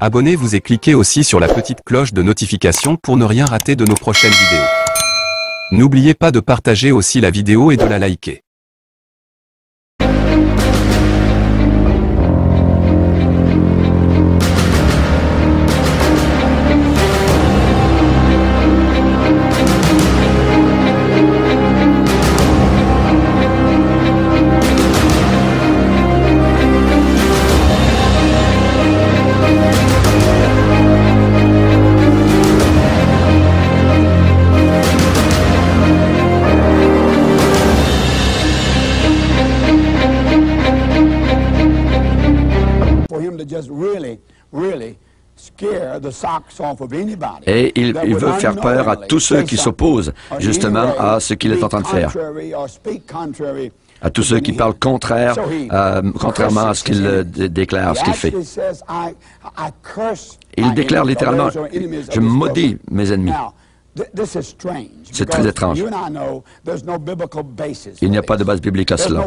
Abonnez-vous et cliquez aussi sur la petite cloche de notification pour ne rien rater de nos prochaines vidéos. N'oubliez pas de partager aussi la vidéo et de la liker. Et il veut faire peur à tous ceux qui s'opposent justement à ce qu'il est en train de faire. À tous ceux qui parlent contrairement à ce qu'il déclare, ce qu'il fait. Il déclare littéralement, « Je maudis mes ennemis ». C'est très étrange. Il n'y a pas de base biblique à cela.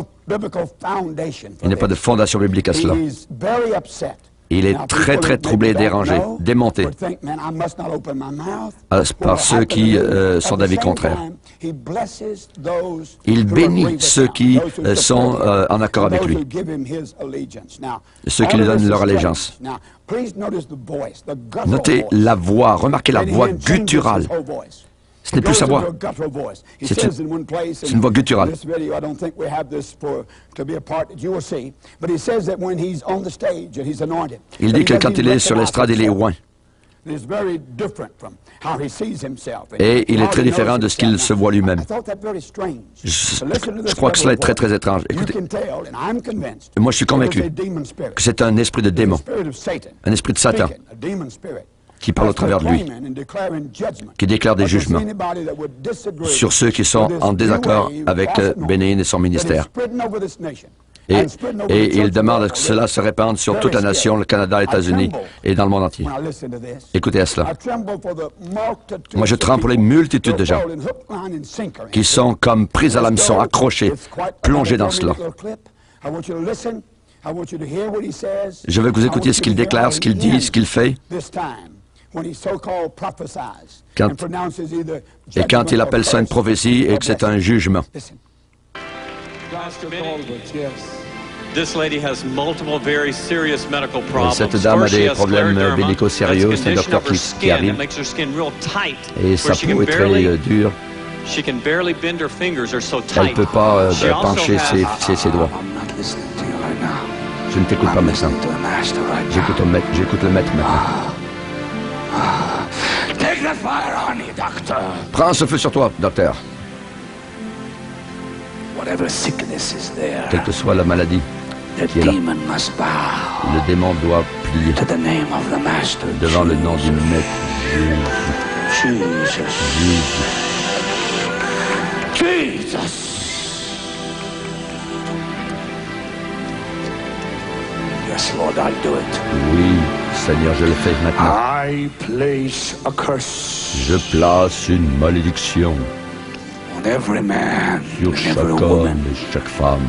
Il n'y a pas de fondation biblique à cela. Il est très, très troublé et dérangé, démonté par ceux qui sont d'avis contraire. Il bénit ceux qui sont en accord avec lui, ceux qui lui donnent leur allégeance. Notez la voix, remarquez la voix gutturale. Ce n'est plus sa voix. C'est une voix gutturale. Il dit que quand il est sur l'estrade, il est oint. Et il est très différent de ce qu'il se voit lui-même. Je crois que cela est très, très étrange. Écoutez, moi je suis convaincu que c'est un esprit de démon, un esprit de Satan, qui parle au travers de lui, qui déclare des jugements sur ceux qui sont en désaccord avec Bénin et son ministère. Et il demande que cela se répande sur toute la nation, le Canada, les États-Unis et dans le monde entier. Écoutez à cela. Moi, je tremble pour les multitudes de gens qui sont comme pris à l'hameçon, accrochés, plongés dans cela. Je veux que vous écoutiez ce qu'il déclare, ce qu'il dit, ce qu'il fait. Quand il appelle ça une prophétie et que c'est un jugement. Cette dame a des problèmes médicaux sérieux, c'est un docteur qui arrive et sa peau est très dure. Elle ne peut pas pencher ses doigts. Je ne t'écoute pas maintenant. J'écoute le maître maintenant. Prends ce feu sur toi, docteur. Quelle que soit la maladie qui est là, le démon doit plier devant le nom du maître Jésus. Yes, Lord, I do it. Oui, Seigneur, je le fais maintenant. I place a curse. Je place une malédiction on every man sur chaque homme et chaque femme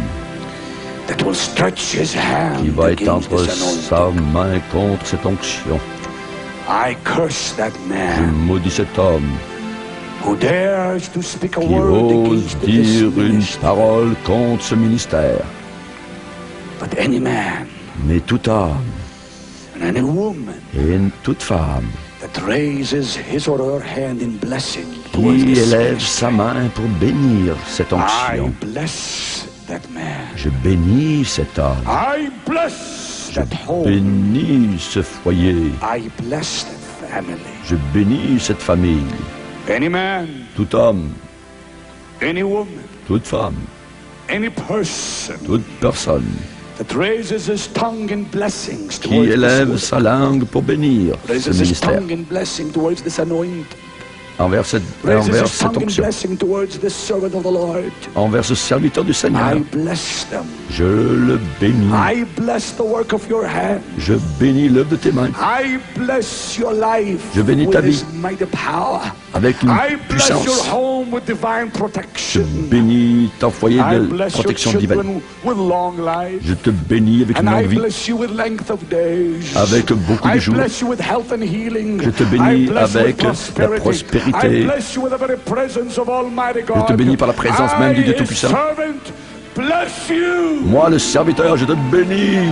that will stretch his hand qui va against étendre this sa anointing. main contre cette onction. I curse that Je man maudis cet homme who dares to speak a qui word ose against this dire une ministry. parole contre ce ministère. But any man Mais tout homme and any woman et toute femme that raises his or her hand in blessing towards qui this élève ministry, sa main pour bénir cette I onction. bless that man. Je bénis cet homme. I bless Je that home. bénis ce foyer. I bless that family. Je bénis cette famille. Any man, Tout homme, any woman, toute femme, any person toute personne that raises his tongue in blessings qui towards élève this sa langue pour bénir ce raises his ministère tongue in blessing towards this anointing. envers cette Raises his tongue in onction, blessing towards this servant of the Lord. envers ce serviteur du Seigneur. I bless them. Je le bénis. I bless the work of your hand. Je bénis l'œuvre de tes mains I bless your life Je bénis ta with his vie mighty power. avec une I bless your puissance. home with divine Je protection. bénis puis t'envoyer de protection divine. Je te bénis avec une longue vie, avec beaucoup de jours. Je te bénis avec la prospérité. Je te bénis par la présence même du Dieu Tout-Puissant. Moi, le serviteur, je te bénis.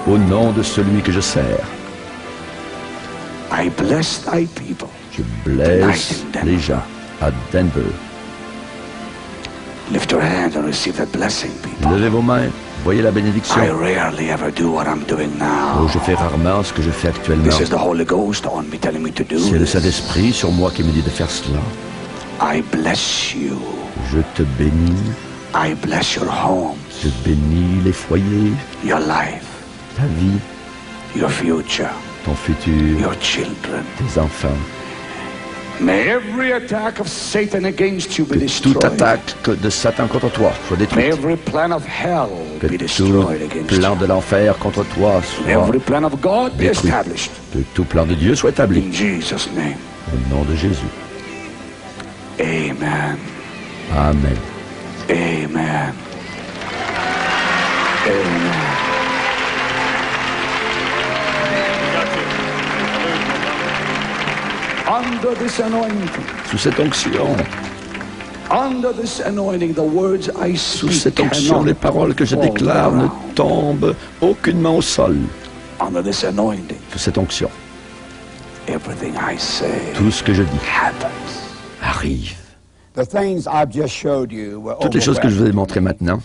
Au nom de celui que je sers. Je blesse les gens à Denver. Levez vos mains, voyez la bénédiction. Oh, je fais rarement ce que je fais actuellement. C'est le Saint-Esprit sur moi qui me dit de faire cela. Je te bénis. Je bénis les foyers, ta vie, ton futur, tes enfants. Que toute attaque de Satan contre toi soit détruite. Que tout plan de l'enfer contre toi soit détruit. Que tout plan de Dieu soit établi. Au nom de Jésus. Amen. Amen. Amen. Amen. Under this anointing, Sous cette onction, sous cette onction, les paroles que je déclare ne tombent aucunement au sol. Sous cette onction, tout ce que je dis arrive. Toutes les choses que je vous ai montrées maintenant,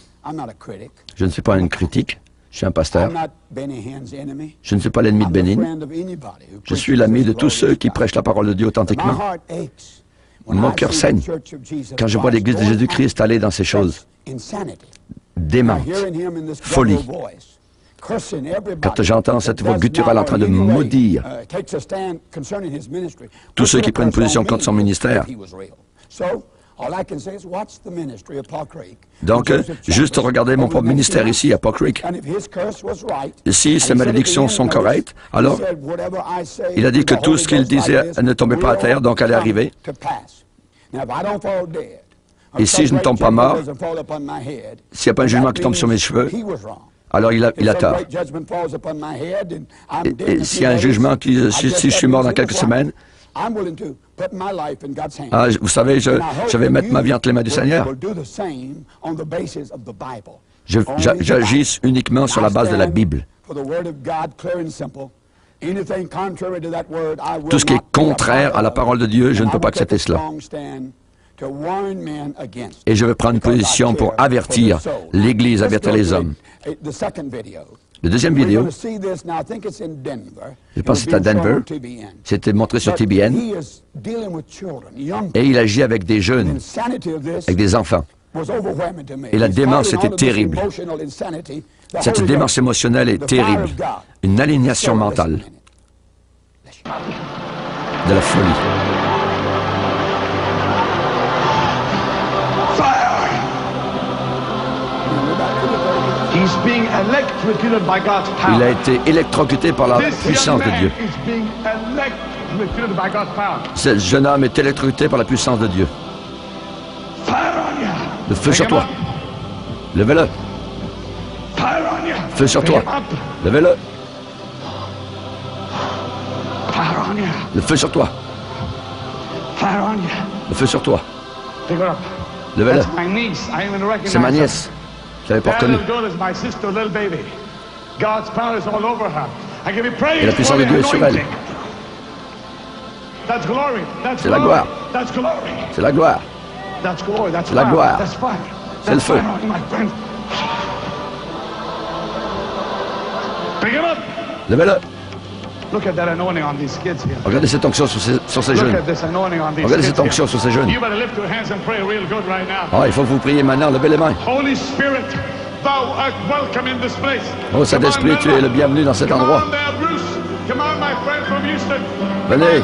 je ne suis pas un critique, je suis un pasteur. Je ne suis pas l'ennemi de Bénin. Je suis l'ami de tous ceux qui prêchent la parole de Dieu authentiquement. Mon cœur saigne quand je vois l'Église de Jésus-Christ aller dans ces choses. Démente, folie. Quand j'entends cette voix gutturale en train de maudire tous ceux qui prennent position contre son ministère. Donc, juste regarder mon propre ministère ici à Paul Creek. Si ces malédictions sont correctes, alors il a dit que tout ce qu'il disait ne tombait pas à terre, donc allait arriver. Et si je ne tombe pas mort, s'il n'y a pas un jugement qui tombe sur mes cheveux, alors il a tort. Et s'il y a un jugement, si je suis mort dans quelques semaines, vous savez, je vais mettre ma vie entre les mains du Seigneur. J'agis uniquement sur la base de la Bible. Tout ce qui est contraire à la parole de Dieu, je ne peux pas accepter cela. Et je vais prendre une position pour avertir l'Église, avertir les hommes. La deuxième vidéo, je pense que c'est à Denver, c'était montré sur TBN, et il agit avec des jeunes, avec des enfants. Et la démence était terrible. Cette démence émotionnelle est terrible. Une aliénation mentale. De la folie. Il a été électrocuté par la puissance de Dieu. Ce jeune homme est électrocuté par la puissance de Dieu. Le feu sur toi. Levez-le. Feu sur toi. Levez-le. Le feu sur toi. Le feu sur toi. Levez-le. C'est ma nièce. Je ne l'avais pas reconnue. Et la puissance de Dieu est sur elle. C'est la gloire. C'est la gloire. C'est la gloire. C'est le feu. Levez-le. Regardez cette onction sur ces jeunes. Regardez cette onction sur ces jeunes. Oh, il faut que vous priez maintenant. Levez les mains. Oh, Saint-Esprit, tu es le bienvenu dans cet endroit. Venez.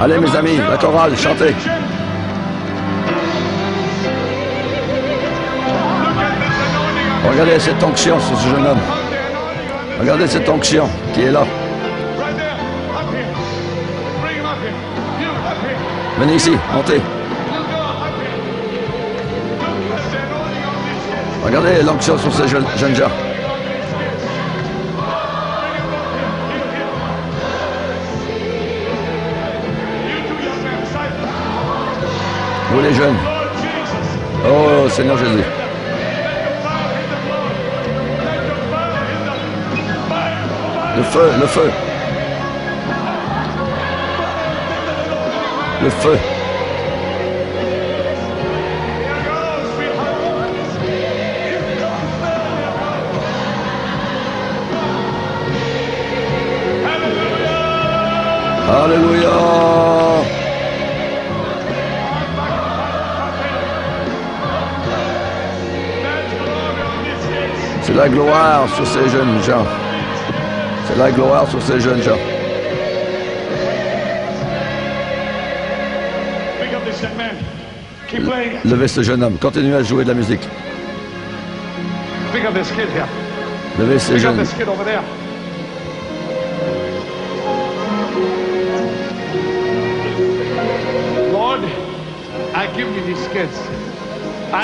Allez, mes amis, la chorale, chantez. Regardez cette onction sur ce jeune homme. Regardez cette onction qui est là. Venez ici, montez. Regardez l'onction sur ces jeunes gens. Vous les jeunes. Oh Seigneur Jésus. Le feu, le feu. Le feu. Alléluia. C'est la gloire sur ces jeunes gens. C'est la gloire sur ces jeunes gens. Levez ce jeune homme. Continuez à jouer de la musique. Levez ce jeune.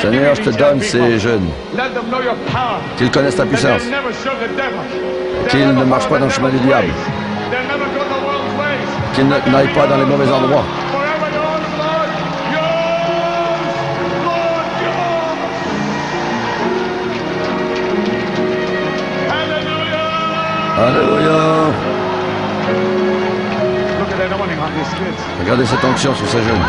Seigneur, je te donne ces jeunes. Qu'ils connaissent ta puissance. Qu'ils ne marchent pas dans le chemin du diable. Qu'ils n'aillent pas dans les mauvais endroits. Alléluia. Regardez cette onction sur ces jeunes.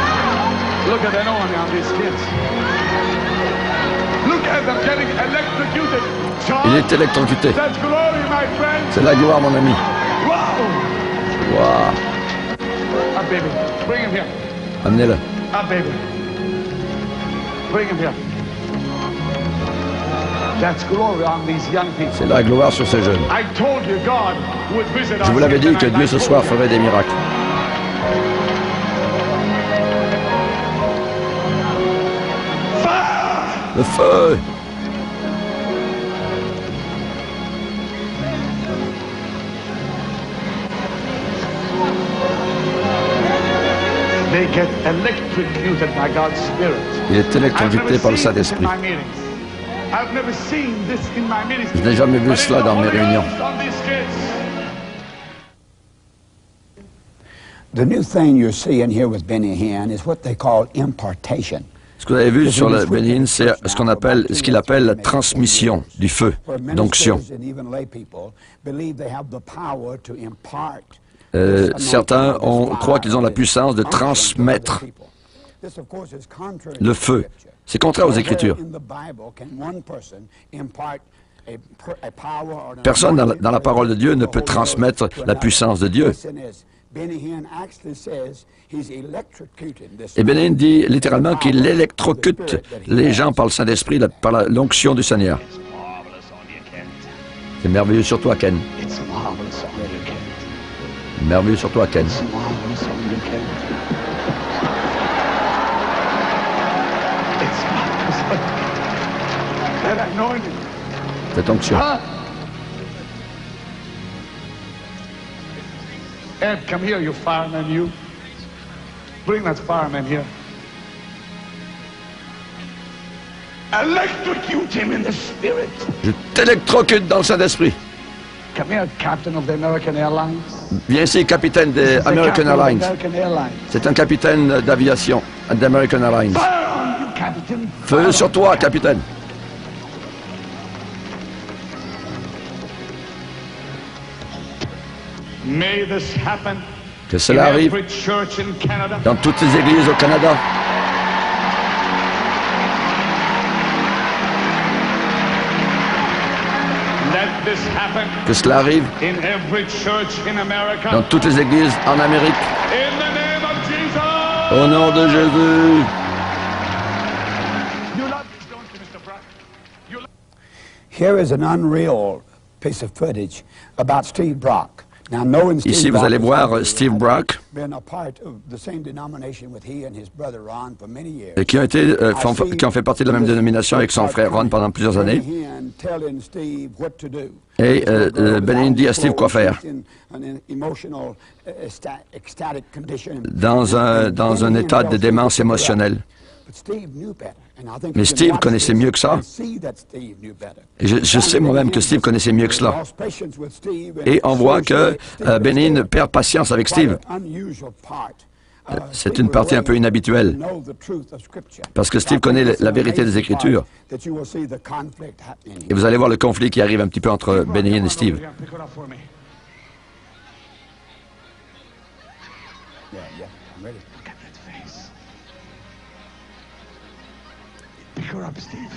Il est électrocuté. C'est la gloire, mon ami. Wow. Amenez-le. C'est la gloire sur ces jeunes. Je vous l'avais dit que Dieu ce soir ferait des miracles. Le feu! Il est électrocuté par le Saint-Esprit. Je n'ai jamais vu cela dans mes réunions. The new thing you're seeing here with Benny Hinn is what they call impartation. Ce que vous avez vu sur le Benny Hinn, c'est ce qu'il appelle la transmission du feu, d'onction. Certains croient qu'ils ont la puissance de transmettre le feu. C'est contraire aux Écritures. Personne dans la parole de Dieu ne peut transmettre la puissance de Dieu. Et Benny Hinn dit littéralement qu'il électrocute les gens par le Saint-Esprit, par l'onction du Seigneur. C'est merveilleux sur toi, Ken. Merveilleux sur toi, Ken. Cette onction. Ed, come here, you fireman, you. Bring that fireman here. Electrocute him in the spirit. Je t'électrocute dans le Saint-Esprit. Come here, captain of the American Airlines. Viens ici, capitaine des American Airlines. C'est un capitaine d'aviation d'American Airlines. Feu sur toi, capitaine. Que cela arrive dans toutes les églises au Canada. Que cela arrive dans toutes les églises en Amérique. Au nom de Jésus. Here is an unreal piece of footage about Steve Brock. Ici, vous allez voir Steve Brock, qui ont fait partie de la même dénomination avec son frère Ron pendant plusieurs années. Et Benny Hinn dit à Steve quoi faire. Dans un état de démence émotionnelle. Mais Steve connaissait mieux que ça. Et je sais moi-même que Steve connaissait mieux que cela. Et on voit que Benny perd patience avec Steve. C'est une partie un peu inhabituelle, parce que Steve connaît la vérité des Écritures. Et vous allez voir le conflit qui arrive un petit peu entre Benny et Steve. Pick her up, Steve.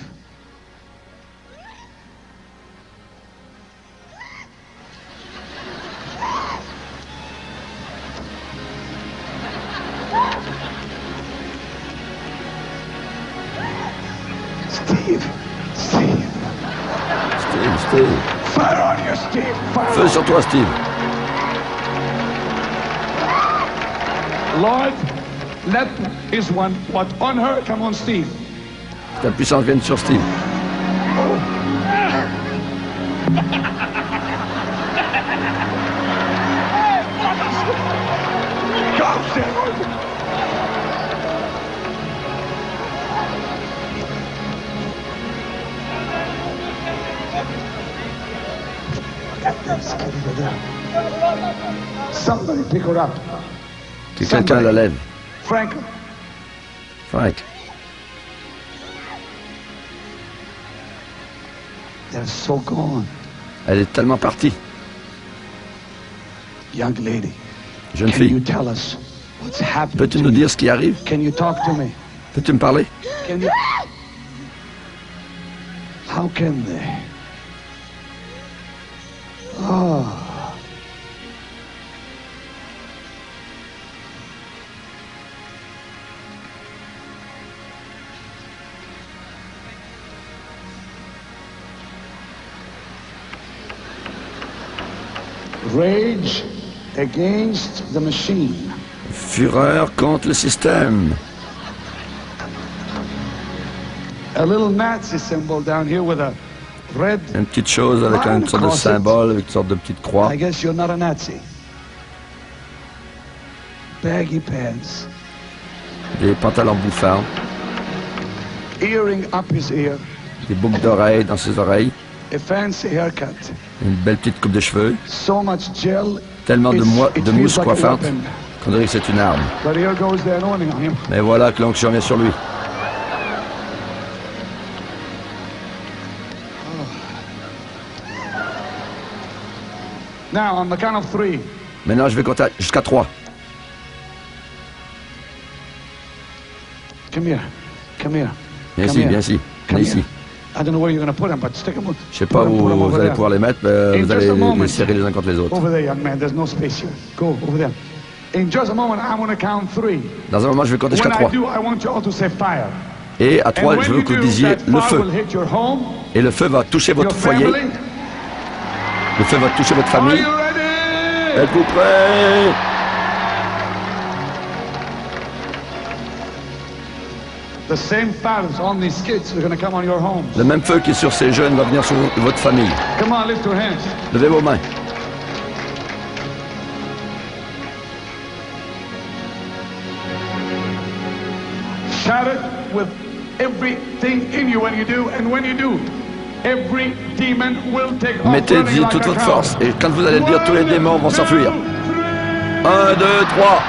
Steve. Steve. Fire on you, Steve. Fire. Feu sur toi, Steve. Lord, let his one, what on her, come on, Steve. Que la puissance vienne sur Steve. Come, Steve. Somebody pick her up. Que quelqu'un la lève. Frank, Frank. They're so gone. Elle est tellement partie. Young lady, Jeune can you fille. tell us what's happened Peux-tu to nous you? dire ce qui arrive? Can you talk to me? Peux-tu me parler? Can you? How can they? Oh. rage against the machine. Fureur contre le système. A little Nazi symbol down here with a red. Une petite chose avec une sorte de symbole, avec une sorte de petite croix. I guess you're not a Nazi. Baggy pants. Des pantalons bouffants. Earring up his ear. Des boucles d'oreilles dans ses oreilles. A fancy haircut. Une belle petite coupe de cheveux. So much gel. Tellement de It mousse feels like a coiffante weapon. qu'on dirait que c'est une arme. But here goes the anointing on him. Mais voilà que l'onction vient sur lui. Now, on the count of 3. Maintenant, je vais compter jusqu'à 3. Come here. Come here. Viens Come ici, here. viens ici. Come Viens ici. here. I don't know where you're going to put them, but stick them. Je sais pas où vous allez pouvoir les mettre, mais In vous just allez a moment. les serrer les uns contre les autres. Over there, young man. There's no space here. Go over there. In just a moment, I'm going to count 3. Dans un moment, je vais compter jusqu'à When 3. I do, I want you all to say fire. Et à 3, And je when veux you que vous do, disiez that le fire feu. will hit your home, Et le feu va toucher your votre foyer. family. Le feu va toucher votre Are famille. you ready? Êtes-vous prêts? The same fire that's on these kids is going to come on your homes. Le même feu qui est sur ces jeunes va venir sur votre famille. Come on, lift your hands. Levez vos mains. Shout it with everything in you when you do, and when you do, every demon will take off Mettez running like toute a votre cloud. force. Et quand vous allez le dire, tous les démons vont 1, 2, s'enfuir. 3. 1, 2, 3.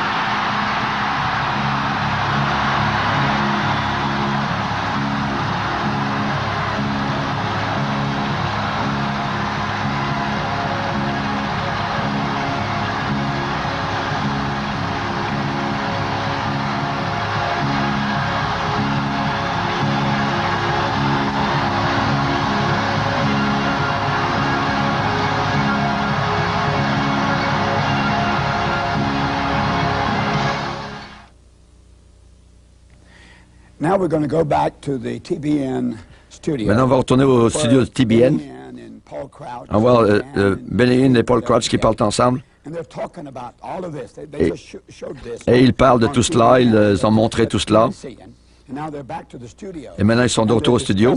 Now we're going to go back to the TBN studio. Maintenant, on va retourner au studio de TBN. On va voir Benny Hinn et Paul Crouch qui parlent ensemble. Et ils parlent de tout cela, ils ont montré tout cela. Et maintenant, ils sont de retour au studio.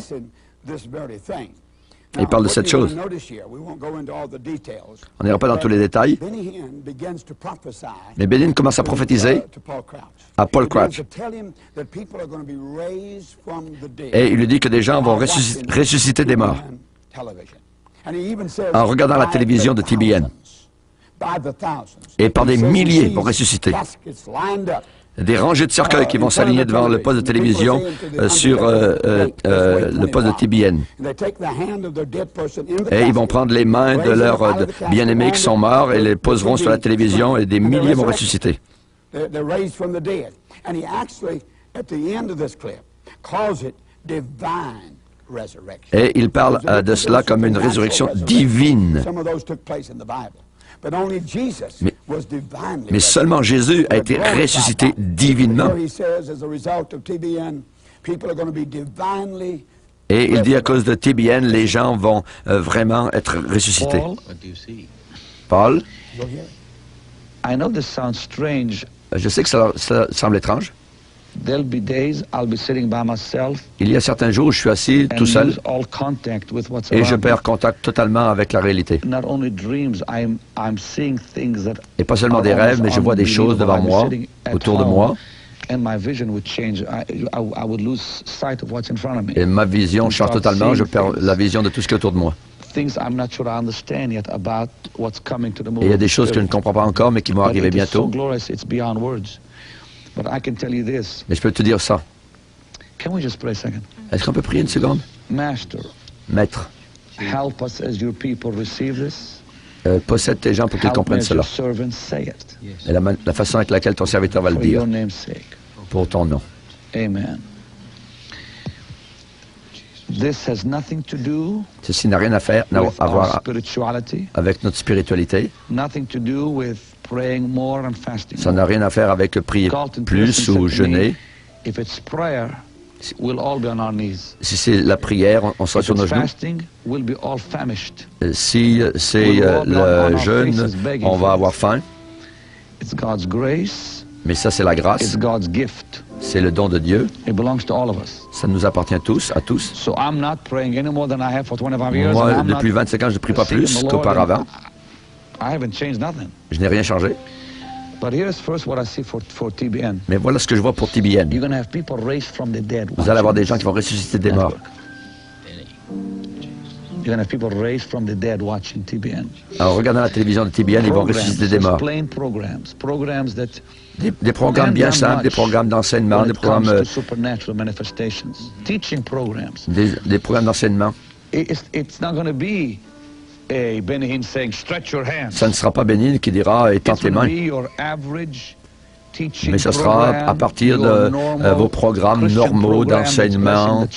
Il parle de cette chose. On n'ira pas dans tous les détails. Mais Benny commence à prophétiser à Paul Crouch. Et il lui dit que des gens vont ressusciter des morts en regardant la télévision de TBN. Et par des milliers vont ressusciter. Des rangées de cercueils qui vont s'aligner devant le poste de télévision sur le poste de TBN. Et ils vont prendre les mains de leurs bien-aimés qui sont morts et les poseront sur la télévision et des milliers vont ressusciter. Et il parle de cela comme une résurrection divine. Mais seulement Jésus a été ressuscité divinement. Et il dit à cause de TBN, les gens vont vraiment être ressuscités. Paul, je sais que ça semble étrange. Il y a certains jours où je suis assis tout seul et je perds contact totalement avec la réalité. Et pas seulement des rêves, mais je vois des choses devant moi, autour de moi. Et ma vision change totalement, je perds la vision de tout ce qui est autour de moi. Et il y a des choses que je ne comprends pas encore, mais qui vont arriver bientôt. Mais je peux te dire ça. Est-ce qu'on peut prier une seconde? Maître, possède tes gens pour qu'ils comprennent cela. Et la façon avec laquelle ton serviteur va le dire. Pour ton nom. Amen. Ceci n'a rien à faire, n'a à voir avec notre spiritualité. Ça n'a rien à faire avec prier plus ou jeûner. Si c'est la prière, on sera sur nos genoux. Si c'est le jeûne, on va avoir faim. Mais ça, c'est la grâce. C'est le don de Dieu. Ça nous appartient tous, à tous. Moi, depuis 25 ans, je ne prie pas plus qu'auparavant. Je n'ai rien changé. Mais voilà ce que je vois pour TBN. Vous allez avoir des gens qui vont ressusciter des morts. En regardant la télévision de TBN, ils vont ressusciter des morts. Des programmes bien simples, des programmes d'enseignement, des programmes d'enseignement. Ça ne sera pas Bénin qui dira « étends tes mains ». Mais ce sera à partir de vos programmes normaux d'enseignement.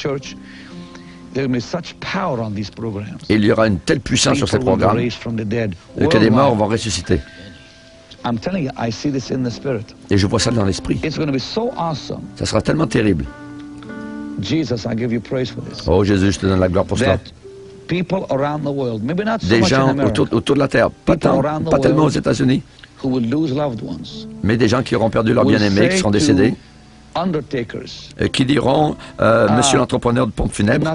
Il y aura une telle puissance sur ces programmes que des morts vont ressusciter. Et je vois ça dans l'esprit. Ça sera tellement terrible. Oh Jésus, je te donne la gloire pour cela. Des gens autour de la terre, pas tellement aux États-Unis, mais des gens qui auront perdu leur bien-aimé, qui seront décédés, qui diront, monsieur l'entrepreneur de pompe funèbre,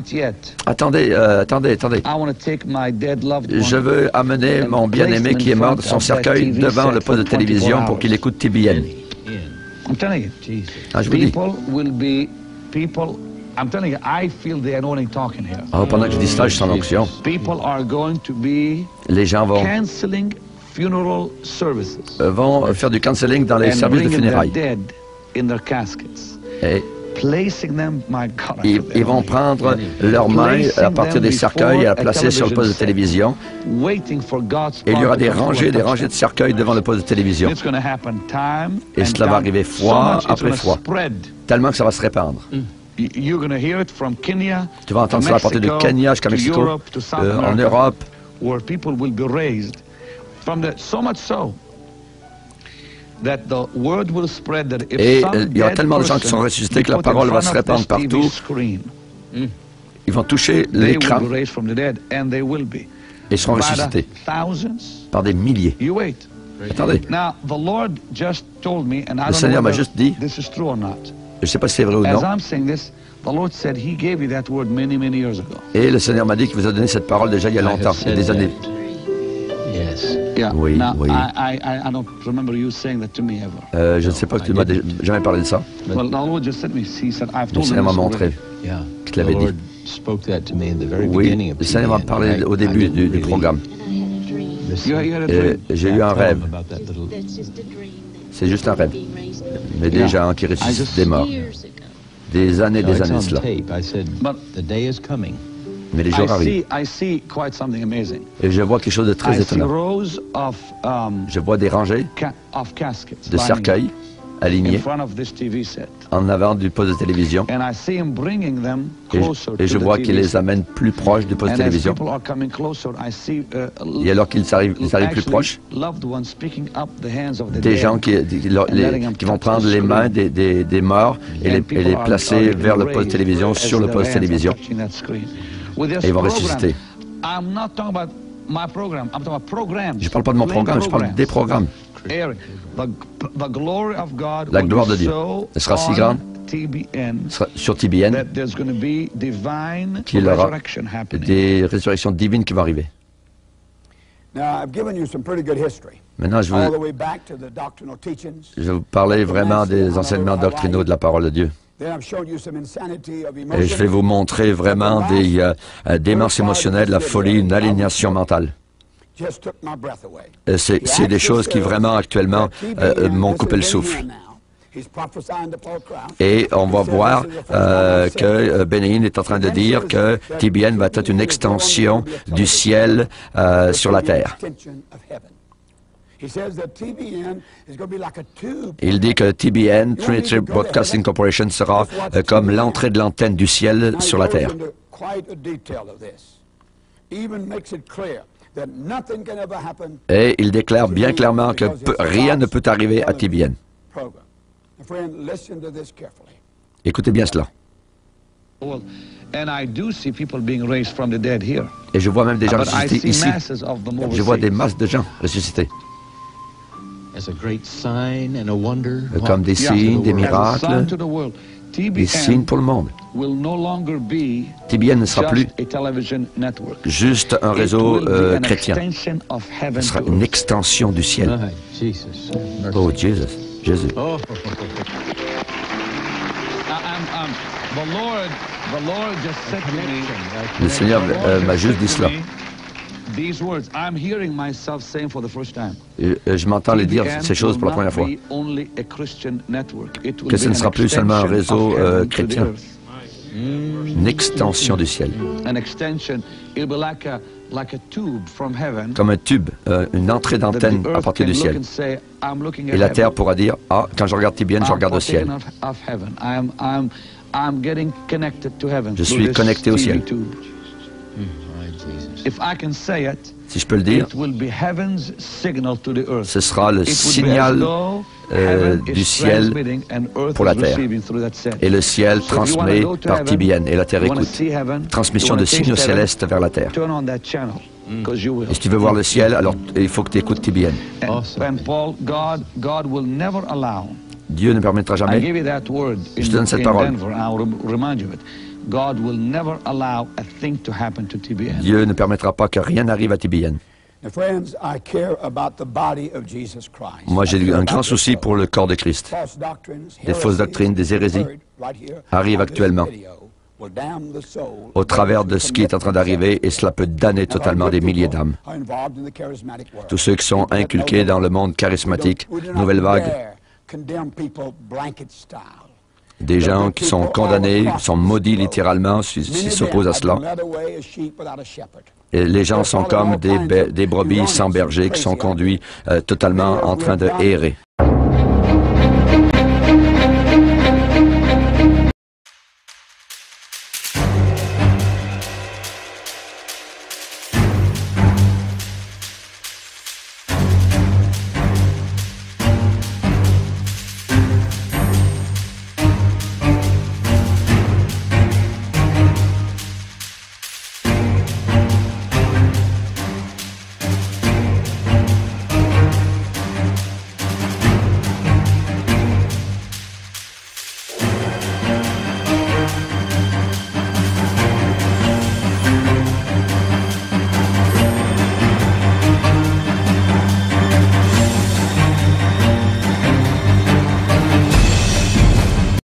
attendez, je veux amener mon bien-aimé qui est mort de son cercueil devant le poste de télévision pour qu'il écoute TBN. Ah, je vous dis. Oh, pendant que je dis cela, je sens l'onction. Les gens vont faire du counseling dans les services de funérailles. Et ils vont prendre leurs mains à partir des cercueils et la placer sur le poste de télévision. Et il y aura des rangées de cercueils devant le poste de télévision. Et cela va arriver fois après fois, tellement que ça va se répandre. Tu vas entendre cela à partir de Kenya jusqu'à Mexico, en Europe. Et il y aura tellement de gens qui sont ressuscités que la parole va se répandre partout. Ils vont toucher l'écran et seront ressuscités par des milliers. Attendez. Le Seigneur m'a juste dit, Je ne sais pas si c'est vrai ou As non. I'm saying this, the Lord said He gave you that word many, many years ago. Et le Seigneur m'a dit qu'il vous a donné cette parole déjà il y a longtemps, il y a des années. Yes. Yeah. Oui, Now, oui. I don't remember you saying that to me ever. Je ne sais pas que tu m'as jamais parlé de ça. Well, the Lord just said me. He said, I've Le told Seigneur them m'a this montré already. Yeah. qu'il l'avait The dit. Lord spoke that to me in the very Oui, beginning of le Seigneur m'a TBN. parlé au début du programme. You had a Et dream. j'ai eu un rêve. About that little... C'est juste un rêve. Mais des gens qui ressuscitent des morts. Des années No, de it's on cela. tape. I said, But the day is coming. Mais les jours arrivent. I see quite something amazing. Et je vois quelque chose de très I see étonnant. rows of Je vois des rangées caskets de lining cercueils in alignés front of this TV set. en avant du poste de télévision. And I see him bringing them Et closer je to the vois TV qu'il les set. amène plus proches du poste de And as télévision. people are coming closer, I see Et alors qu'ils arrivent plus actually proches, loved ones picking up the hands of the des dead gens qui vont prendre les mains des morts et les placer vers le poste de télévision, sur le poste de télévision. Et ils vont ressusciter. Je ne parle pas de mon programme, je parle des programmes. La gloire de Dieu sera si grande sur TBN qu'il y aura des résurrections divines qui vont arriver. Now, I've given you some pretty good history. Maintenant, je All the vais way back to the doctrinal teachings. vous parler vraiment des enseignements doctrinaux de la parole de Dieu. Then I've shown you some insanity of Et emotion. je vais vous montrer vraiment des démences émotionnelles, la folie, une aliénation mentale. Just took my breath away. C'est des choses qui vraiment actuellement m'ont coupé le souffle. He's prophesying to Paul Crouch. Et on va voir que Bénéine est en train de dire que TBN va être une extension du ciel sur la terre. Il dit que TBN, Trinity Broadcasting Corporation, sera comme l'entrée de l'antenne du ciel sur la terre. Et il déclare bien clairement que rien ne peut arriver à TBN. Écoutez bien cela. Et je vois même des gens ressuscités ici. Je vois des masses de gens ressuscités. Comme des signes, des miracles, des signes pour le monde. TBN ne sera plus juste un réseau chrétien. Ce sera une extension du ciel. Oh, Jésus. Jésus. Le Seigneur m'a juste dit cela. Je m'entends les dire ces choses pour la première fois. Que ce ne sera plus seulement un réseau chrétien. Une extension du ciel. Comme un tube, une entrée d'antenne à partir du ciel. Et la terre pourra dire, ah, quand je regarde TBN, je regarde au ciel. Je suis connecté au ciel. Si je peux le dire, ce sera le signal du ciel pour la terre. Et le ciel transmet par TBN et la terre écoute. Transmission de signaux célestes vers la terre. Et si tu veux voir le ciel, alors il faut que tu écoutes TBN. Dieu ne permettra jamais. Je te donne cette parole. Dieu ne permettra pas que rien n'arrive à TBN. Moi, j'ai un grand souci pour le corps de Christ. Des fausses doctrines, des hérésies arrivent actuellement au travers de ce qui est en train d'arriver, et cela peut damner totalement des milliers d'âmes. Tous ceux qui sont inculqués dans le monde charismatique, nouvelle vague, des gens qui sont condamnés, sont maudits littéralement s'ils s'opposent à cela. Et les gens sont comme des brebis sans berger qui sont conduits totalement en train de errer.